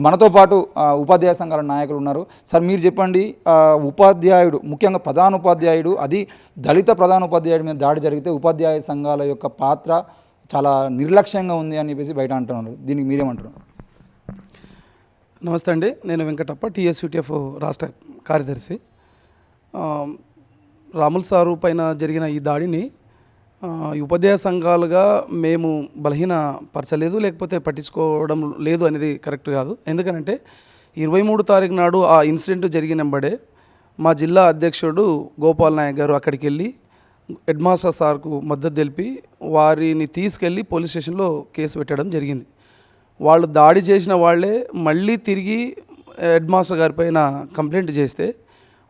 మనతో పాటు ఉపాధ్యాయ సంఘాల నాయకులు ఉన్నారు. సార్ మీరు చెప్పండి, ఉపాధ్యాయుడు ముఖ్యంగా ప్రధాన ఉపాధ్యాయుడు, అది దళిత ప్రధాన ఉపాధ్యాయుడి మీద దాడి జరిగితే ఉపాధ్యాయ సంఘాల యొక్క పాత్ర చాలా నిర్లక్ష్యంగా ఉంది అని చెప్పేసి బయట అంటున్నారు. దీనికి మీరేమంటున్నారు? నమస్తే అండి, నేను వెంకటప్ప, టీఎస్యూటీఎఫ్ రాష్ట్ర కార్యదర్శి. రాముల్ సారు పైన జరిగిన ఈ దాడిని ఉపాధ్యాయ సంఘాలుగా మేము బలహీనపరచలేదు, లేకపోతే పట్టించుకోవడం లేదు అనేది కరెక్ట్ కాదు. ఎందుకనంటే 23 తారీఖు నాడు ఆ ఇన్సిడెంట్ జరిగినంబడే మా జిల్లా అధ్యక్షుడు గోపాల్ నాయక్ గారు అక్కడికి వెళ్ళి హెడ్ మాస్టర్ సార్కు మద్దతు తెలిపి వారిని తీసుకెళ్ళి పోలీస్ స్టేషన్లో కేసు పెట్టడం జరిగింది. వాళ్ళు దాడి చేసిన వాళ్ళే మళ్ళీ తిరిగి హెడ్ మాస్టర్ గారి పైన కంప్లైంట్ చేస్తే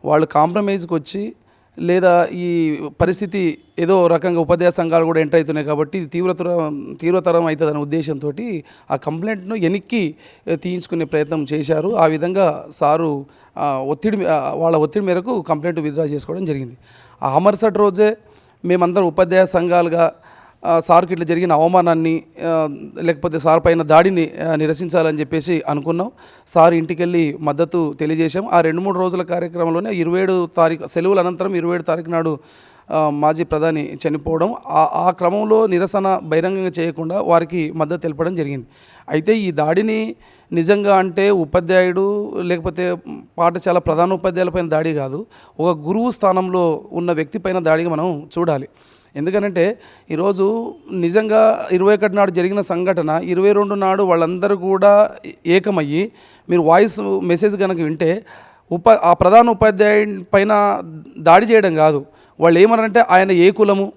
వాళ్ళు కాంప్రమైజ్కి వచ్చి, లేదా ఈ పరిస్థితి ఏదో రకంగా ఉపాధ్యాయ సంఘాలు కూడా ఎంటర్ అవుతున్నాయి కాబట్టి తీవ్రతరం అవుతుందనే ఉద్దేశంతో ఆ కంప్లైంట్ను వెనక్కి తీయించుకునే ప్రయత్నం చేశారు. ఆ విధంగా సారు వాళ్ళ ఒత్తిడి మేరకు కంప్లైంట్ విత్డ్రా చేసుకోవడం జరిగింది. ఆ మరుసటి రోజే మేమందరం ఉపాధ్యాయ సంఘాలుగా సార్కి ఇట్లా జరిగిన అవమానాన్ని, లేకపోతే సార్ పైన దాడిని నిరసించాలని చెప్పేసి అనుకున్నాం. సార్ ఇంటికి వెళ్ళి మద్దతు తెలియజేశాం. ఆ 2-3 రోజుల కార్యక్రమంలోనే 27 తారీఖు సెలవుల అనంతరం 27 తారీఖు నాడు మాజీ ప్రధాని చనిపోవడం, ఆ క్రమంలో నిరసన బహిరంగంగా చేయకుండా వారికి మద్దతు తెలపడం జరిగింది. అయితే ఈ దాడిని నిజంగా అంటే ఉపాధ్యాయుడు లేకపోతే పాఠశాల ప్రధాన ఉపాధ్యాయులపైన దాడి కాదు, ఒక గురువు స్థానంలో ఉన్న వ్యక్తి పైన దాడిగా మనం చూడాలి. ఎందుకనంటే ఈరోజు నిజంగా 21 నాడు జరిగిన సంఘటన 22 నాడు వాళ్ళందరూ కూడా ఏకమయ్యి మీరు వాయిస్ మెసేజ్ కనుక వింటే ఆ ప్రధాన ఉపాధ్యాయుడి పైన దాడి చేయడం కాదు, వాళ్ళు ఏమన్నారంటే ఆయన ఏ కులము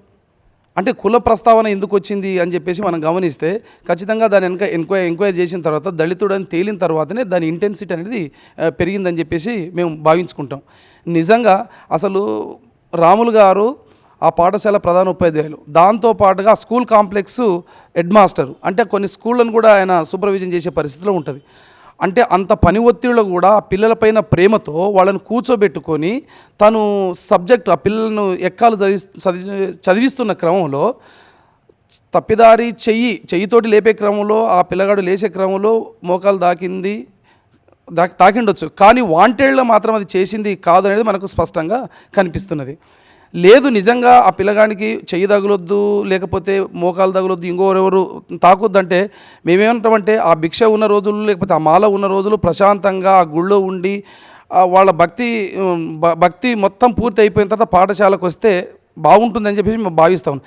అంటే కుల ప్రస్తావన ఎందుకు వచ్చింది అని చెప్పేసి మనం గమనిస్తే ఖచ్చితంగా దాని వెనక ఎంక్వైరీ చేసిన తర్వాత దళితుడని తేలిన తర్వాతనే దాని ఇంటెన్సిటీ అనేది పెరిగిందని చెప్పేసి మేము భావించుకుంటాం. నిజంగా అసలు రాములు గారు ఆ పాఠశాల ప్రధాన ఉపాధ్యాయులు, దాంతోపాటుగా స్కూల్ కాంప్లెక్స్ హెడ్ మాస్టర్, అంటే కొన్ని స్కూళ్ళను కూడా ఆయన సూపర్విజన్ చేసే పరిస్థితిలో ఉంటుంది. అంటే అంత పని ఒత్తిడిలో కూడా ఆ పిల్లలపైన ప్రేమతో వాళ్ళని కూర్చోబెట్టుకొని తను సబ్జెక్ట్ ఆ పిల్లలను ఎక్కాలు చదివిస్తున్న క్రమంలో తప్పిదారి చెయ్యితోటి లేపే క్రమంలో ఆ పిల్లగాడు లేచే క్రమంలో మోకాలు తాకిండొచ్చు, కానీ వాంటెడ్లో మాత్రం అది చేసింది కాదు అనేది మనకు స్పష్టంగా కనిపిస్తున్నది. లేదు నిజంగా ఆ పిల్లగానికి చెయ్యి తగులొద్దు, లేకపోతే మోకాలు తగులొద్దు, ఇంకోరెవరు తాకొద్దంటే మేమేమంటామంటే ఆ భిక్ష ఉన్న రోజులు లేకపోతే ఆ మాల ఉన్న రోజులు ప్రశాంతంగా ఆ గుళ్ళో ఉండి వాళ్ళ భక్తి మొత్తం పూర్తి అయిపోయిన తర్వాత పాఠశాలకు వస్తే బాగుంటుందని చెప్పేసి మేము భావిస్తాం.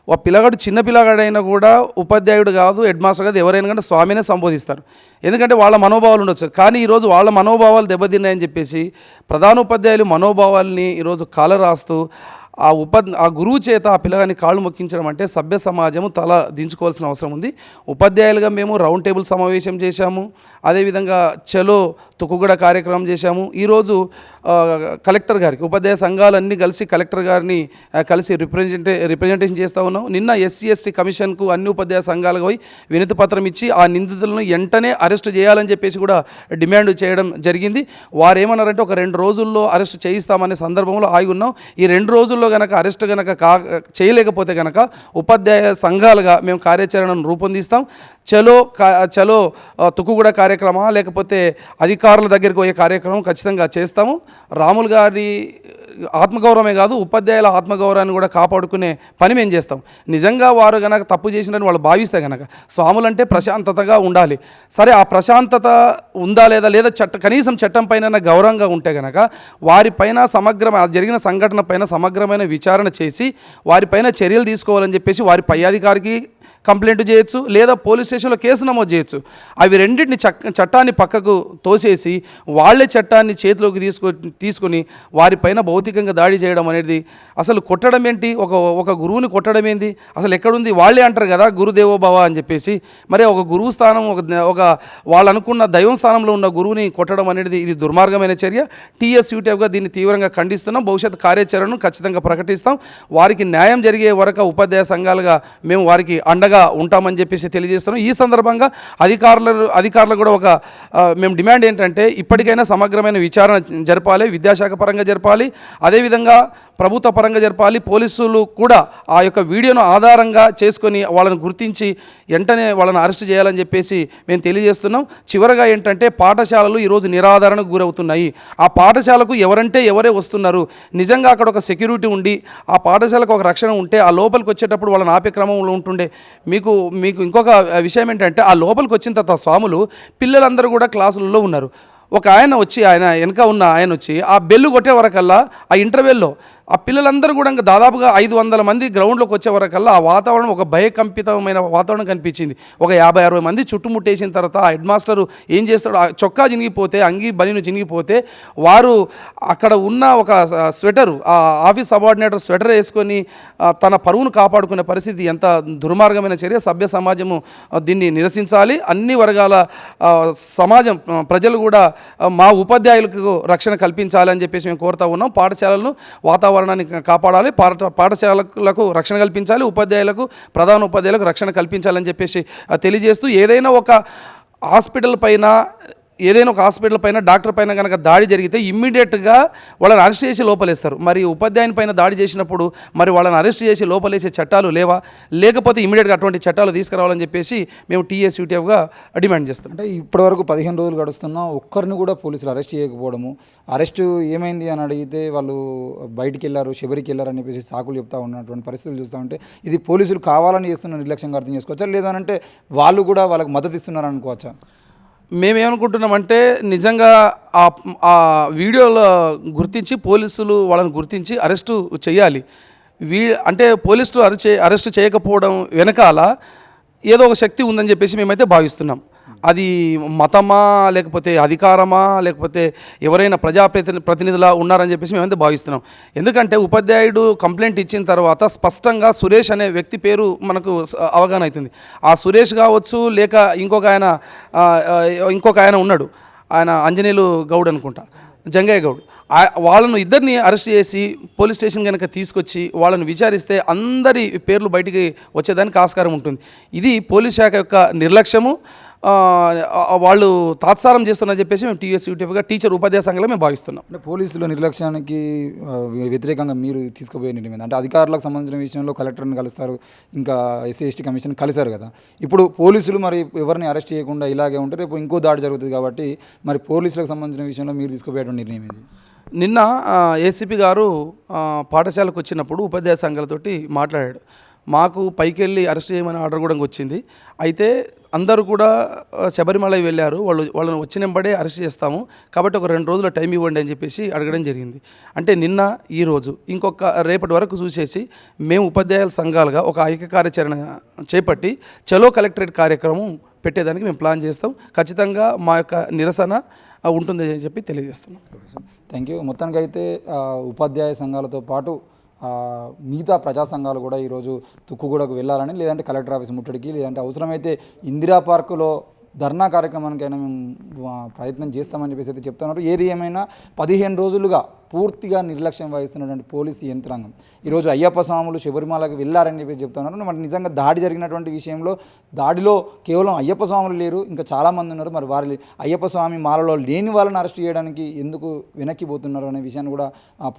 ఆ పిల్లగాడు చిన్న పిల్లగాడైనా కూడా ఉపాధ్యాయుడు కాదు, హెడ్ మాస్టర్ కాదు, ఎవరైనా కానీ స్వామినే సంబోధిస్తారు. ఎందుకంటే వాళ్ళ మనోభావాలు ఉండొచ్చు. కానీ ఈరోజు వాళ్ళ మనోభావాలు దెబ్బతిన్నాయని చెప్పేసి ప్రధాన ఉపాధ్యాయులు మనోభావాల్ని ఈరోజు కాలరాస్తూ ఆ గురువు చేత ఆ పిల్లగాని కాళ్ళు మొక్కించడం అంటే సభ్య సమాజము తల దించుకోవాల్సిన అవసరం ఉంది. ఉపాధ్యాయులుగా మేము రౌండ్ టేబుల్ సమావేశం చేశాము, అదేవిధంగా చలో తుక్కుగూడ కార్యక్రమం చేశాము. ఈరోజు కలెక్టర్ గారికి ఉపాధ్యాయ సంఘాలన్నీ కలిసి కలెక్టర్ గారిని కలిసి రిప్రజెంటేషన్ చేస్తూ ఉన్నాం. నిన్న SC/ST కమిషన్కు అన్ని ఉపాధ్యాయ సంఘాలకు పోయి వినతి పత్రం ఇచ్చి ఆ నిందితులను వెంటనే అరెస్ట్ చేయాలని చెప్పేసి కూడా డిమాండ్ చేయడం జరిగింది. వారు ఏమన్నారంటే ఒక 2 రోజుల్లో అరెస్ట్ చేయిస్తామనే సందర్భంలో ఆగి ఉన్నాం. ఈ 2 రోజుల్లో కనుక అరెస్ట్ కనుక చేయలేకపోతే కనుక ఉపాధ్యాయ సంఘాలుగా మేము కార్యాచరణను రూపొందిస్తాం. చలో తుక్కుగూడ కార్యక్రమం లేకపోతే అధికారుల దగ్గరికి పోయే కార్యక్రమం ఖచ్చితంగా చేస్తాము. రాములు గారి ఆత్మగౌరవమే కాదు, ఉపాధ్యాయుల ఆత్మగౌరవాన్ని కూడా కాపాడుకునే పని మేము చేస్తాం. నిజంగా వారు కనుక తప్పు చేసినని వాళ్ళు భావిస్తే కనుక స్వాములంటే ప్రశాంతతగా ఉండాలి. సరే, ఆ ప్రశాంతత ఉందా లేదా కనీసం చట్టం పైన గౌరవంగా ఉంటే కనుక వారిపైన జరిగిన సంఘటన పైన సమగ్రమైన విచారణ చేసి వారిపైన చర్యలు తీసుకోవాలని చెప్పేసి వారి పై అధికారికి కంప్లైంట్ చేయొచ్చు, లేదా పోలీస్ స్టేషన్లో కేసు నమోదు చేయొచ్చు. అవి రెండింటిని చట్టాన్ని పక్కకు తోసేసి వాళ్ళే చట్టాన్ని చేతిలోకి తీసుకొని వారిపైన భౌతికంగా దాడి చేయడం అనేది అసలు కొట్టడం ఏంటి, ఒక గురువుని కొట్టడం ఏంది అసలు ఎక్కడుంది? వాళ్ళే అంటారు కదా గురుదేవోభవ అని చెప్పేసి. మరి ఒక గురువు స్థానం ఒక వాళ్ళు అనుకున్న దైవం స్థానంలో ఉన్న గురువుని కొట్టడం అనేది ఇది దుర్మార్గమైన చర్య. TSUTFగా దీన్ని తీవ్రంగా ఖండిస్తున్నాం. భవిష్యత్ కార్యాచరణను ఖచ్చితంగా ప్రకటిస్తాం. వారికి న్యాయం జరిగే వరకు ఉపాధ్యాయ సంఘాలుగా మేము వారికి అండగా అండగా ఉంటామని చెప్పేసి తెలియజేస్తున్నాం. ఈ సందర్భంగా అధికారులు కూడా ఒక మేము డిమాండ్ ఏంటంటే ఇప్పటికైనా సమగ్రమైన విచారణ జరపాలి, విద్యాశాఖ పరంగా జరపాలి, అదేవిధంగా ప్రభుత్వ పరంగా జరపాలి. పోలీసులు కూడా ఆ యొక్క వీడియోను ఆధారంగా చేసుకొని వాళ్ళని గుర్తించి వెంటనే వాళ్ళని అరెస్ట్ చేయాలని చెప్పేసి మేము తెలియజేస్తున్నాం. చివరగా ఏంటంటే పాఠశాలలు ఈరోజు నిరాదరణకు గురవుతున్నాయి. ఆ పాఠశాలకు ఎవరే వస్తున్నారు, నిజంగా అక్కడ ఒక సెక్యూరిటీ ఉండి ఆ పాఠశాలకు ఒక రక్షణ ఉంటే ఆ లోపలికి వచ్చేటప్పుడు వాళ్ళని ఆపే క్రమంలో ఉంటుండే. మీకు ఇంకొక విషయం ఏంటంటే ఆ లోపలికి వచ్చిన తర్వాత స్వాములు పిల్లలందరూ కూడా క్లాసులలో ఉన్నారు. ఒక ఆయన వచ్చి వెనక ఉన్న ఆయన వచ్చి ఆ బెల్లు కొట్టే వరకల్లా ఆ ఇంటర్వెల్లో ఆ పిల్లలందరూ కూడా ఇంకా దాదాపుగా 500 మంది గ్రౌండ్లోకి వచ్చే వరకల్లా ఆ వాతావరణం ఒక భయకంపితమైన వాతావరణం కనిపించింది. ఒక 50-60 మంది చుట్టుముట్టేసిన తర్వాత ఆ హెడ్ మాస్టరు ఏం చేస్తాడు, ఆ చొక్కా చినిగిపోతే, అంగి బలిను చినిగిపోతే వారు అక్కడ ఉన్న ఒక స్వెటరు, ఆ ఆఫీస్ సబార్డినేటర్ స్వెటర్ వేసుకొని తన పరువును కాపాడుకునే పరిస్థితి ఎంత దుర్మార్గమైన చర్య. సభ్య సమాజము దీన్ని నిరసించాలి. అన్ని వర్గాల సమాజం ప్రజలు కూడా మా ఉపాధ్యాయులకు రక్షణ కల్పించాలని చెప్పేసి మేము కోరుతా ఉన్నాం. పాఠశాలలను వాతావరణాన్ని కాపాడాలి, పాఠశాలకు రక్షణ కల్పించాలి, ఉపాధ్యాయులకు ప్రధాన ఉపాధ్యాయులకు రక్షణ కల్పించాలని చెప్పేసి తెలియజేస్తూ ఏదైనా ఒక హాస్పిటల్ పైన డాక్టర్ పైన కనుక దాడి జరిగితే ఇమ్మీడియట్గా వాళ్ళని అరెస్ట్ చేసి లోపలేస్తారు. మరి ఉపాధ్యాయుని పైన దాడి చేసినప్పుడు మరి వాళ్ళని అరెస్ట్ చేసి లోపలేసే చట్టాలు లేవా? లేకపోతే ఇమ్మీడియట్గా అటువంటి చట్టాలు తీసుకురావాలని చెప్పేసి మేము టీఎస్యూటీఎఫ్గా డిమాండ్ చేస్తాం. అంటే ఇప్పటివరకు 15 రోజులు గడుస్తున్నా ఒక్కరిని కూడా పోలీసులు అరెస్ట్ చేయకపోవడము, అరెస్టు ఏమైంది అని అడిగితే వాళ్ళు బయటికి వెళ్ళారు, శబరికి వెళ్ళారు అని చెప్పేసి సాకులు చెప్తా ఉన్నటువంటి పరిస్థితులు చూస్తూ ఉంటే ఇది పోలీసులు కావాలని చేస్తున్న నిర్లక్ష్యంగా అర్థం చేసుకోవచ్చా, లేదంటే వాళ్ళు కూడా వాళ్ళకి మద్దతు ఇస్తున్నారు అనుకోవచ్చా? మేమేమనుకుంటున్నామంటే నిజంగా ఆ వీడియోలో గుర్తించి పోలీసులు వాళ్ళని గుర్తించి అరెస్టు చేయాలి. అంటే పోలీసులు అరెస్టు చేయకపోవడం వెనకాల ఏదో ఒక శక్తి ఉందని చెప్పేసి మేమైతే భావిస్తున్నాం. అది మతమా, లేకపోతే అధికారమా, లేకపోతే ఎవరైనా ప్రతినిధులా ఉన్నారని చెప్పేసి మేమైతే భావిస్తున్నాం. ఎందుకంటే ఉపాధ్యాయుడు కంప్లైంట్ ఇచ్చిన తర్వాత స్పష్టంగా సురేష్ అనే వ్యక్తి పేరు మనకు అవగాహన అవుతుంది. ఆ సురేష్ కావచ్చు, లేక ఇంకొక ఆయన ఉన్నాడు, ఆయన ఆంజనేయులు గౌడ్ అనుకుంటా, జంగయ్య గౌడ్, వాళ్ళను ఇద్దరిని అరెస్ట్ చేసి పోలీస్ స్టేషన్ కనుక తీసుకొచ్చి వాళ్ళని విచారిస్తే అందరి పేర్లు బయటికి వచ్చేదానికి ఆస్కారం ఉంటుంది. ఇది పోలీస్ శాఖ యొక్క నిర్లక్ష్యము. వాళ్ళు తాత్సారం చేస్తున్నారని చెప్పేసి మేము టీఎస్యూటీఎఫ్గా టీచర్ ఉపాధ్యాయ సంఘంలో మేము భావిస్తున్నాం. అంటే పోలీసుల నిర్లక్ష్యానికి వ్యతిరేకంగా మీరు తీసుకుపోయే నిర్ణయం అంటే అధికారులకు సంబంధించిన విషయంలో కలెక్టర్ని కలుస్తారు, ఇంకా ఎస్సీ ఎస్టీ కమిషన్ కలిశారు కదా. ఇప్పుడు పోలీసులు మరి ఎవరిని అరెస్ట్ చేయకుండా ఇలాగే ఉంటే రేపు ఇంకో దాడి జరుగుతుంది కాబట్టి మరి పోలీసులకు సంబంధించిన విషయంలో మీరు తీసుకుపోయేటువంటి నిర్ణయం ఇది. నిన్న ఏసీపీ గారు పాఠశాలకు వచ్చినప్పుడు ఉపాధ్యాయ సంఘాలతోటి మాట్లాడాడు. మాకు పైకి వెళ్ళి అరెస్ట్ చేయమని ఆర్డర్ కూడా వచ్చింది. అయితే అందరూ కూడా శబరిమల వెళ్ళారు, వాళ్ళని వచ్చినంబడే అరెస్ట్ చేస్తాము కాబట్టి ఒక 2 రోజుల టైం ఇవ్వండి అని చెప్పేసి అడగడం జరిగింది. అంటే నిన్న ఈరోజు రేపటి వరకు చూసేసి మేము ఉపాధ్యాయుల సంఘాలుగా ఒక ఐక్య కార్యాచరణ చేపట్టి చలో కలెక్టరేట్ కార్యక్రమం పెట్టేదానికి మేము ప్లాన్ చేస్తాం. ఖచ్చితంగా మా యొక్క నిరసన ఉంటుందని చెప్పి తెలియజేస్తున్నాం. Thank you. మొత్తానికి అయితే ఉపాధ్యాయ సంఘాలతో పాటు మిగతా ప్రజా సంఘాలు కూడా ఈరోజు తుక్కుగూడకు వెళ్ళాలని, లేదంటే కలెక్టర్ ఆఫీస్ ముట్టడికి, లేదంటే అవసరమైతే ఇందిరా పార్కులో ధర్నా కార్యక్రమానికైనా మేము ప్రయత్నం చేస్తామని చెప్పేసి అయితే చెప్తున్నారు. ఏది ఏమైనా 15 రోజులుగా పూర్తిగా నిర్లక్ష్యం వహిస్తున్నటువంటి పోలీసు యంత్రాంగం ఈరోజు అయ్యప్ప స్వాములు శబరిమలకు వెళ్ళారని చెప్పేసి చెప్తున్నారు. మరి నిజంగా దాడి జరిగినటువంటి విషయంలో దాడిలో కేవలం అయ్యప్ప స్వాములు లేరు, ఇంకా చాలామంది ఉన్నారు. మరి వారి అయ్యప్ప స్వామి మాలలో లేని వాళ్ళని అరెస్ట్ చేయడానికి ఎందుకు వెనక్కిపోతున్నారు అనే విషయాన్ని కూడా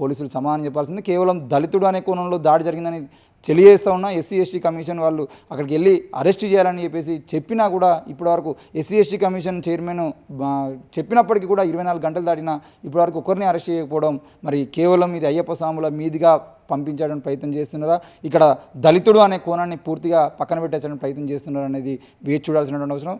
పోలీసులు సమాధానం చెప్పాల్సింది. కేవలం దళితుడు అనే కోణంలో దాడి జరిగిందని తెలియజేస్తూ ఉన్నా ఎస్సీ ఎస్టీ కమిషన్ వాళ్ళు అక్కడికి వెళ్ళి అరెస్ట్ చేయాలని చెప్పేసి చెప్పినా కూడా ఇప్పటివరకు ఎస్సీ ఎస్టీ కమిషన్ చైర్మన్ చెప్పినప్పటికీ కూడా 24 గంటలు దాటినా ఇప్పటివరకు ఒకరిని అరెస్ట్ చేయకపోవడం, మరి కేవలం ఇది అయ్యప్ప స్వాముల మీదుగా పంపించడానికి ప్రయత్నం చేస్తున్నారా, ఇక్కడ దళితుడు అనే కోణాన్ని పూర్తిగా పక్కన పెట్టేసడానికి ప్రయత్నం చేస్తున్నారు అనేది వేచి చూడాల్సినటువంటి అవసరం.